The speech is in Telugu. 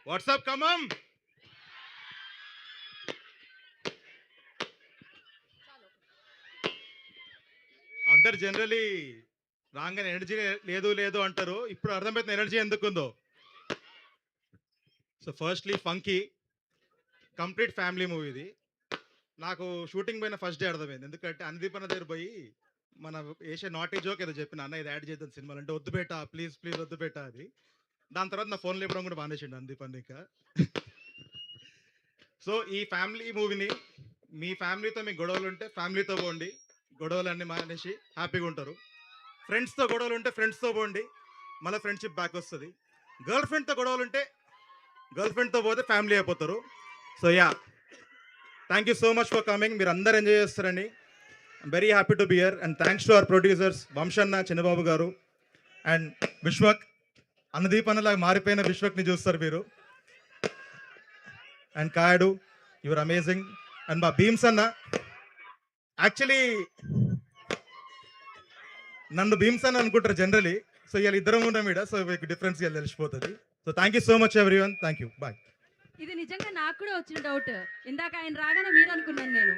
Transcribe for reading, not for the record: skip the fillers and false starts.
వాట్సాప్ ఖమ్మం. అందరు జనరలీ రాగానే ఎనర్జీ లేదు లేదు అంటారు. ఇప్పుడు అర్థమైతే ఎనర్జీ ఎందుకుందో. So firstly funky complete family movie ఇది. నాకు షూటింగ్ పోయిన ఫస్ట్ డే అర్థమైంది. ఎందుకంటే అనుదీప్ అన్న దగ్గర పోయి మన ఏషే నాటీ జోక్ ఏదో చెప్పిన, అన్న ఇది యాడ్ చేద్దాం సినిమాలో అంటే, వద్దు బేటా ప్లీజ్ ప్లీజ్ వద్దు బేటా అది. దాని తర్వాత నా ఫోన్లో ఇవ్వడం కూడా మానేసిండు అనుదీప్ అన్న ఇంకా. సో ఈ ఫ్యామిలీ మూవీని మీ ఫ్యామిలీతో మీకు గొడవలు ఉంటే ఫ్యామిలీతో పోండి, గొడవలన్నీ మానేసి హ్యాపీగా ఉంటారు. ఫ్రెండ్స్తో గొడవలు ఉంటే ఫ్రెండ్స్తో పోండి, మళ్ళీ ఫ్రెండ్షిప్ బ్యాక్ వస్తుంది. గర్ల్ ఫ్రెండ్తో గొడవలు ఉంటే గర్ల్ ఫ్రెండ్తో పోతే ఫ్యామిలీ అయిపోతారు. So yeah, thank you so much for coming. మీరు అందరు ఎంజాయ్ చేస్తారని very happy to be here. And thanks to our producers వంశన్న, చిన్నబాబు గారు అండ్ విశ్వక్. అనుదీప్ అన్నలాగా మారిపోయిన విశ్వక్ని చూస్తారు మీరు. And Kayadu, your amazing. And మా భీమ్స్ అన్న, యాక్చువల్లీ నన్ను భీమ్స్ అన్న అనుకుంటారు జనరలీ. సో ఇవాళ ఇద్దరం ఉన్నాం ఇక్కడ, సో మీకు డిఫరెన్స్ ఇవాళ తెలిసిపోతుంది. So thank you so much everyone, thank you, bye. ఇది నిజంగా నాకు కూడా వచ్చిన డౌట్. ఇందాక ఆయన రాగానే మీరు అనుకున్నాను నేను.